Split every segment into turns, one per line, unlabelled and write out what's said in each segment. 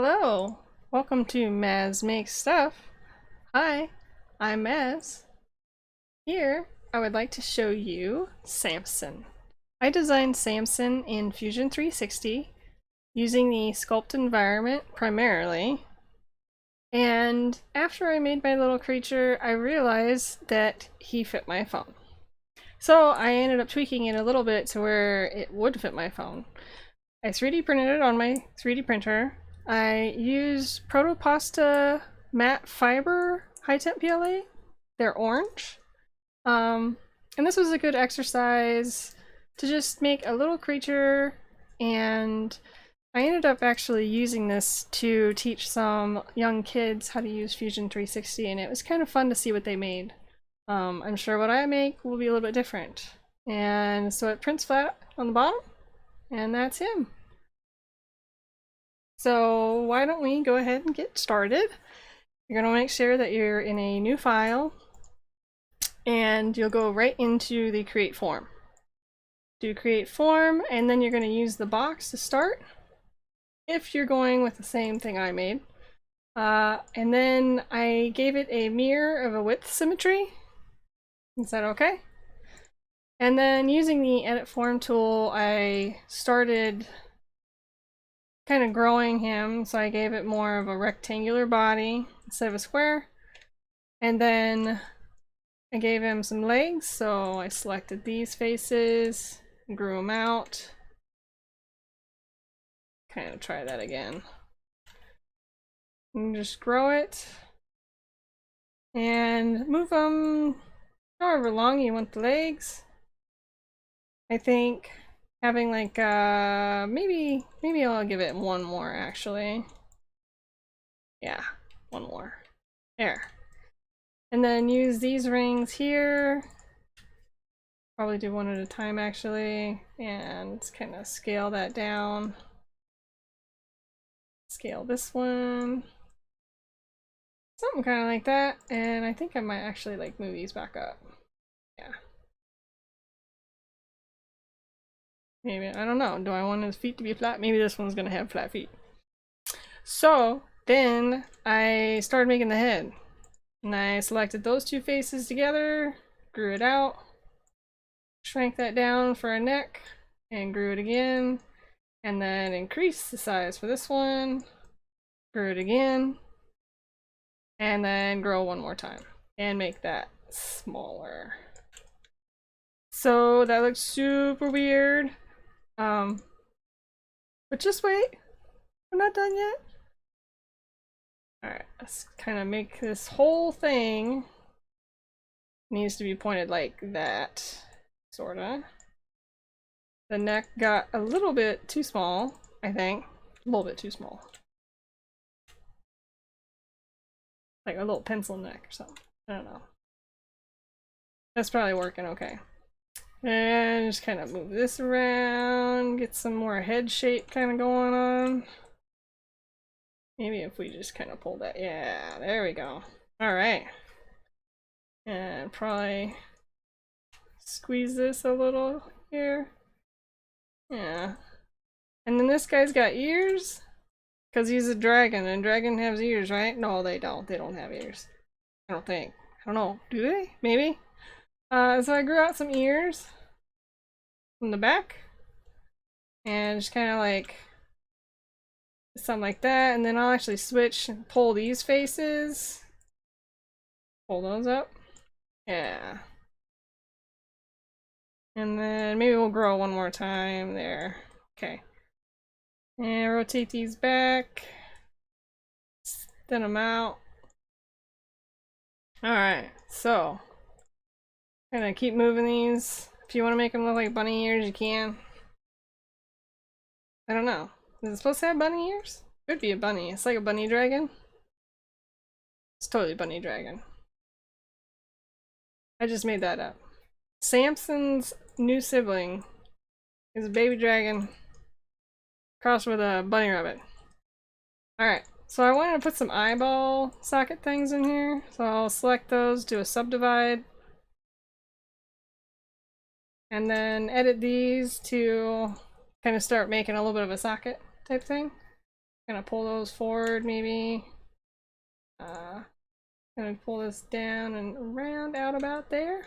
Hello, welcome to Maz Makes Stuff. Hi, I'm Maz. Here, I would like to show you Samson. I designed Samson in Fusion 360 using the sculpt environment primarily. And after I made my little creature, I realized that he fit my phone. So I ended up tweaking it a little bit to where it would fit my phone. I 3D printed it on my 3D printer. I used Protopasta matte fiber high temp PLA. They're orange. And this was a good exercise to just make a little creature, and I ended up actually using this to teach some young kids how to use Fusion 360, and it was kind of fun to see what they made. I'm sure what I make will be a little bit different. And so it prints flat on the bottom, and that's him. So why don't we go ahead and get started. You're going to make sure that you're in a new file, and you'll go right into the create form. Do create form, and then you're going to use the box to start if you're going with the same thing I made. And then I gave it a mirror of a width symmetry. Is that okay? And then using the edit form tool, I started kind of growing him, so I gave it more of a rectangular body instead of a square. And then I gave him some legs, so I selected these faces and grew them out. Kind of try that again. And just grow it and move them however long you want the legs. I think having like maybe I'll give it one more actually. Yeah, one more. There. And then use these rings here. Probably do one at a time actually, and kind of scale that down. Scale this one. Something kind of like that, and I think I might actually like move these back up. Yeah. Maybe, I don't know. Do I want his feet to be flat? Maybe this one's gonna have flat feet. So then I started making the head. And I selected those two faces together, grew it out, shrank that down for a neck, and grew it again. And then increased the size for this one, grew it again, and then grow one more time. And make that smaller. So that looks super weird. But just wait, we're not done yet. Alright, let's kind of make this whole thing needs to be pointed like that, sorta. The neck got a little bit too small, I think. A little bit too small. Like a little pencil neck or something. I don't know. That's probably working okay. And just kind of move this around, get some more head shape kind of going on. Maybe if we just kind of pull that, yeah, there we go. All right. And probably squeeze this a little here. Yeah. And then this guy's got ears, because he's a dragon, and dragon has ears, right? No, they don't. They don't have ears. I don't think. I don't know. Do they? Maybe? So I grew out some ears from the back. And just kind of like something like that, and then I'll actually switch and pull these faces. Pull those up. Yeah. And then maybe we'll grow one more time there. Okay. And rotate these back. Thin them out. Alright, so gonna keep moving these. If you want to make them look like bunny ears, you can. I don't know. Is it supposed to have bunny ears? Could be a bunny. It's like a bunny dragon. It's totally bunny dragon. I just made that up. Samson's new sibling is a baby dragon crossed with a bunny rabbit. Alright, so I wanted to put some eyeball socket things in here. So I'll select those, do a subdivide. And then edit these to kind of start making a little bit of a socket type thing. Gonna pull those forward maybe. Gonna pull this down and around out about there.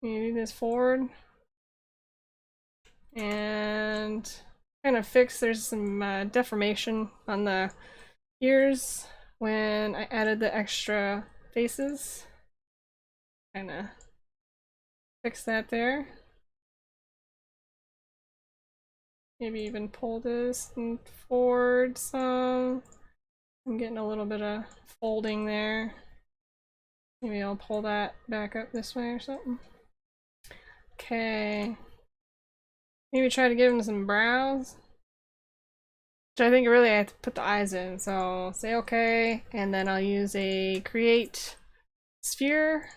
Maybe this forward. And kind of fix, there's some deformation on the ears when I added the extra faces. Kind of fix that there. Maybe even pull this forward some. I'm getting a little bit of folding there. Maybe I'll pull that back up this way or something. Okay. Maybe try to give him some brows. Which I think really I have to put the eyes in. So say okay, and then I'll use a create sphere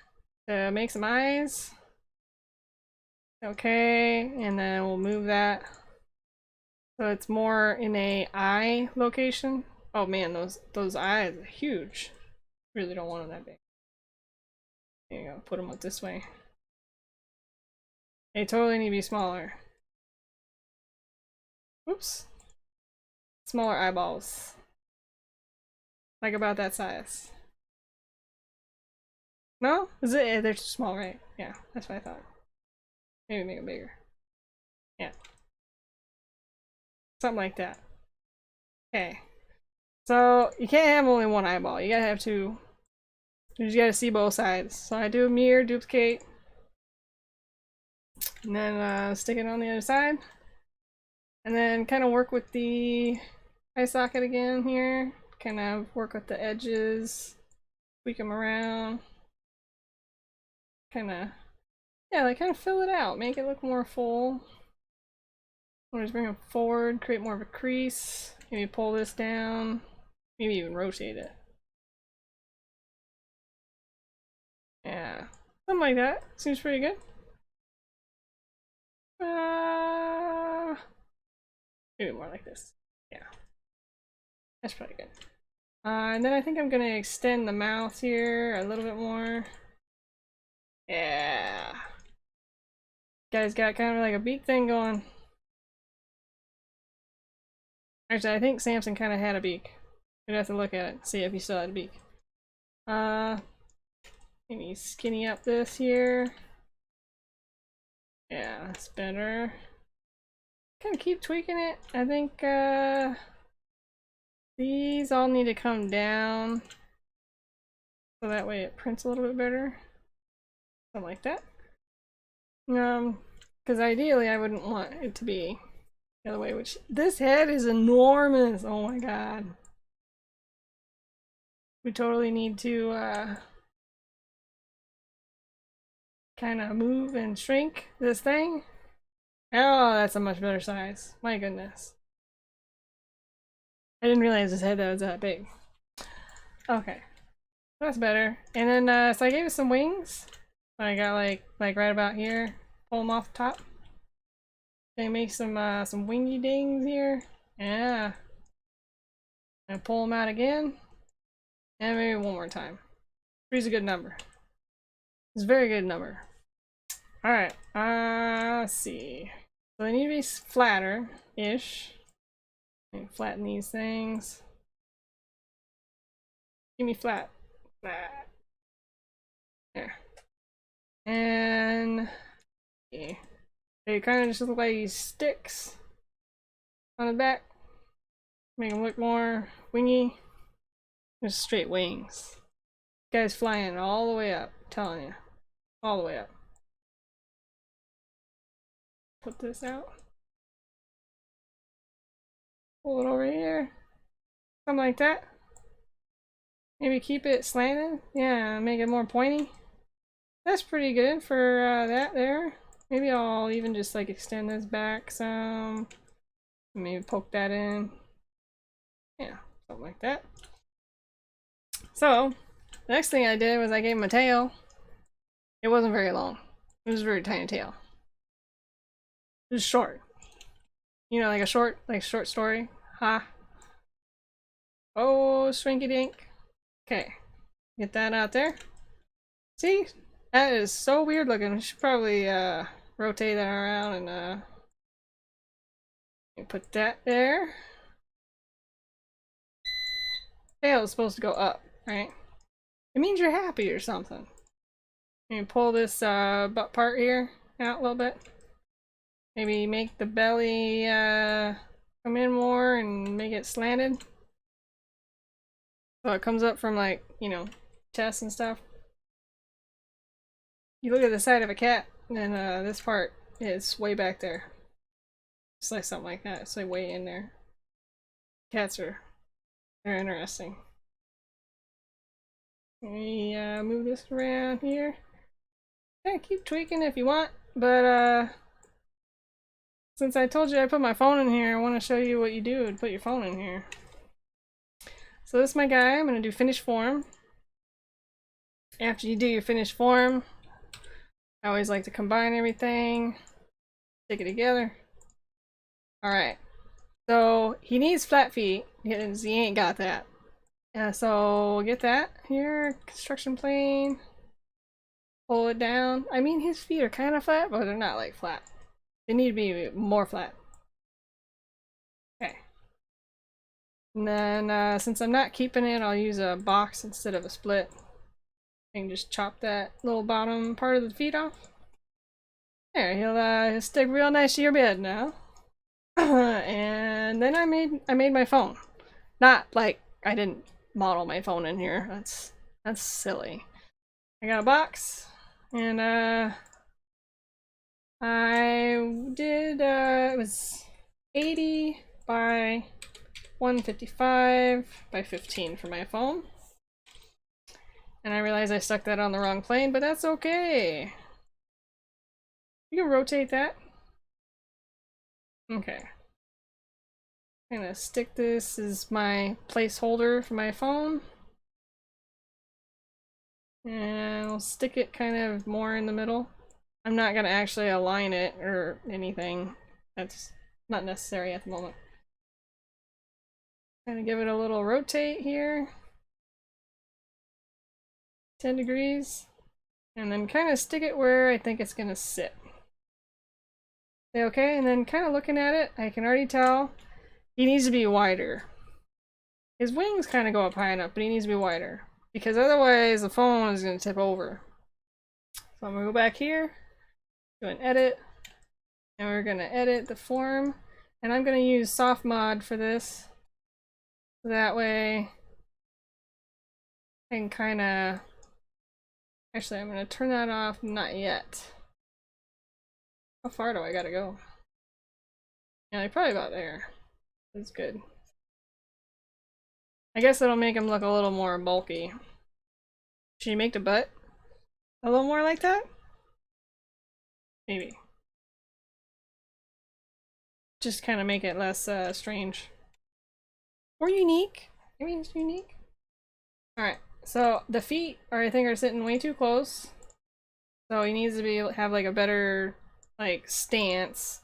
to make some eyes. Okay, and then we'll move that so it's more in a eye location. Oh man, those eyes are huge. Really don't want them that big. There you go, put them up this way. They totally need to be smaller. Oops. Smaller eyeballs. Like about that size. No? Is it? They're too small, right? Yeah, that's what I thought. Maybe make it bigger. Yeah. Something like that. Okay. So, you can't have only one eyeball. You gotta have two. You just gotta see both sides. So I do a mirror, duplicate. And then stick it on the other side. And then kind of work with the eye socket again here. Kind of work with the edges. Tweak them around. Kind of, yeah, like kind of fill it out. Make it look more full. Or just bring it forward, create more of a crease. Maybe pull this down. Maybe even rotate it. Yeah, something like that. Seems pretty good. Maybe more like this. Yeah, that's pretty good. And then I think I'm gonna extend the mouth here a little bit more. Yeah. Guy's got kind of like a beak thing going. Actually, I think Samson kind of had a beak. We'd have to look at it, see if he still had a beak. Maybe skinny up this here. Yeah, that's better. Kind of keep tweaking it. I think these all need to come down so that way it prints a little bit better. Something like that. Because ideally I wouldn't want it to be the other way, which this head is enormous. Oh my god. We totally need to kind of move and shrink this thing. Oh, that's a much better size. My goodness. I didn't realize this head was that big. Okay. That's better. And then, so I gave it some wings. I got like right about here. Pull them off the top. They make some wingy dings here. Yeah. And pull them out again. And maybe one more time. Three's a good number. It's a very good number. Alright, let's see. So they need to be flatter-ish. Flatten these things. Give me flat. Flat. There. And okay. They kind of just look like these sticks on the back. Make them look more wingy. Just straight wings. Guy's flying all the way up, I'm telling you. All the way up. Put this out. Pull it over here. Something like that. Maybe keep it slanted. Yeah, make it more pointy. That's pretty good for that there. Maybe I'll even just like extend this back some. Maybe poke that in. Yeah, something like that. So, the next thing I did was I gave him a tail. It wasn't very long. It was a very tiny tail. It was short. You know, like a short story. Ha. Oh, shrinky dink. Okay. Get that out there. See? That is so weird looking. We should probably rotate that around and put that there. tail is supposed to go up, right? It means you're happy or something. You pull this butt part here out a little bit. Maybe make the belly come in more and make it slanted. So it comes up from, like, you know, chest and stuff. You look at the side of a cat, and this part is way back there. It's like something like that. It's like way in there. Cats they're interesting. Let me move this around here. Yeah, keep tweaking if you want, but since I told you I put my phone in here, I want to show you what you do and put your phone in here. So this is my guy. I'm going to do finish form. After you do your finished form, I always like to combine everything, stick it together. Alright, so he needs flat feet because he ain't got that. So we'll get that here, construction plane, pull it down. I mean, his feet are kind of flat, but they're not like flat. They need to be more flat. Okay. And then since I'm not keeping it, I'll use a box instead of a split. I can just chop that little bottom part of the feet off. There, he'll stick real nice to your bed now. And then I made my phone. Not like I didn't model my phone in here. That's silly. I got a box, and I did it was 80 by 155 by 15 for my phone. And I realized I stuck that on the wrong plane, but that's okay. You can rotate that. Okay. I'm gonna stick this as my placeholder for my phone. And I'll stick it kind of more in the middle. I'm not gonna actually align it or anything. That's not necessary at the moment. Kind of give it a little rotate here. 10 degrees. And then kind of stick it where I think it's gonna sit. Okay, and then kind of looking at it, I can already tell he needs to be wider. His wings kind of go up high enough, but he needs to be wider. Because otherwise the phone is going to tip over. So I'm going to go back here, do an edit, and we're going to edit the form. And I'm going to use soft mod for this. So that way I can kind of... Actually, I'm going to turn that off. Not yet. How far do I got to go? Yeah, like probably about there. That's good. I guess it'll make him look a little more bulky. Should you make the butt a little more like that? Maybe. Just kind of make it less strange. Or unique. I mean, it's unique. Alright, so the feet I think are sitting way too close. So he needs to have like a better like stance.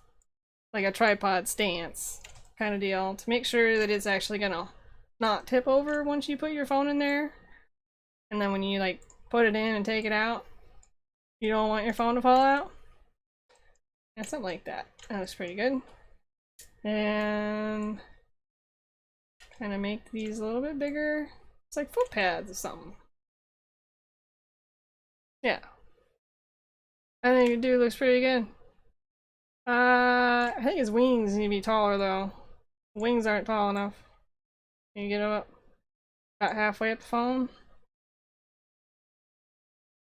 Like a tripod stance kind of deal to make sure that it's actually gonna not tip over once you put your phone in there. And then when you like put it in and take it out, you don't want your phone to fall out. Yeah, something like that. That looks pretty good. And kind of make these a little bit bigger. It's like foot pads or something. Yeah. I think your dude looks pretty good. I think his wings need to be taller though. Wings aren't tall enough. Can you get him up about halfway up the phone?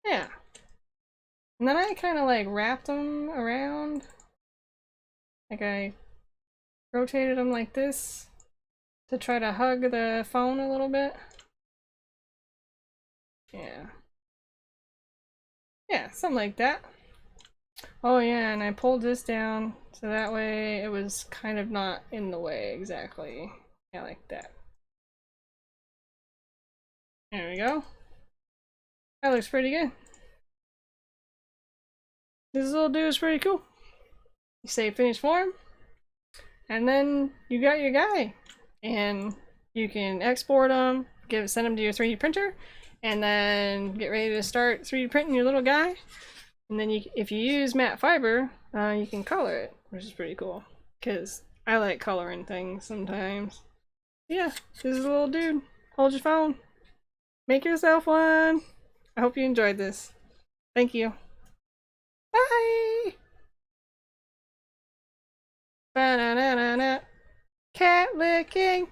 Yeah. And then I kind of like wrapped them around. Like I rotated them like this to try to hug the phone a little bit. Yeah. Yeah, something like that. Oh yeah, and I pulled this down so that way it was kind of not in the way exactly. Yeah, like that. There we go. That looks pretty good. This little dude is pretty cool. You say finish form, and then you got your guy. And you can export them, send them to your 3D printer, and then get ready to start 3D printing your little guy. And then if you use matte fiber, you can color it, which is pretty cool. Because I like coloring things sometimes. Yeah, this is a little dude. Hold your phone. Make yourself one. I hope you enjoyed this. Thank you. Bye! Ba-na-na-na-na. Cat licking.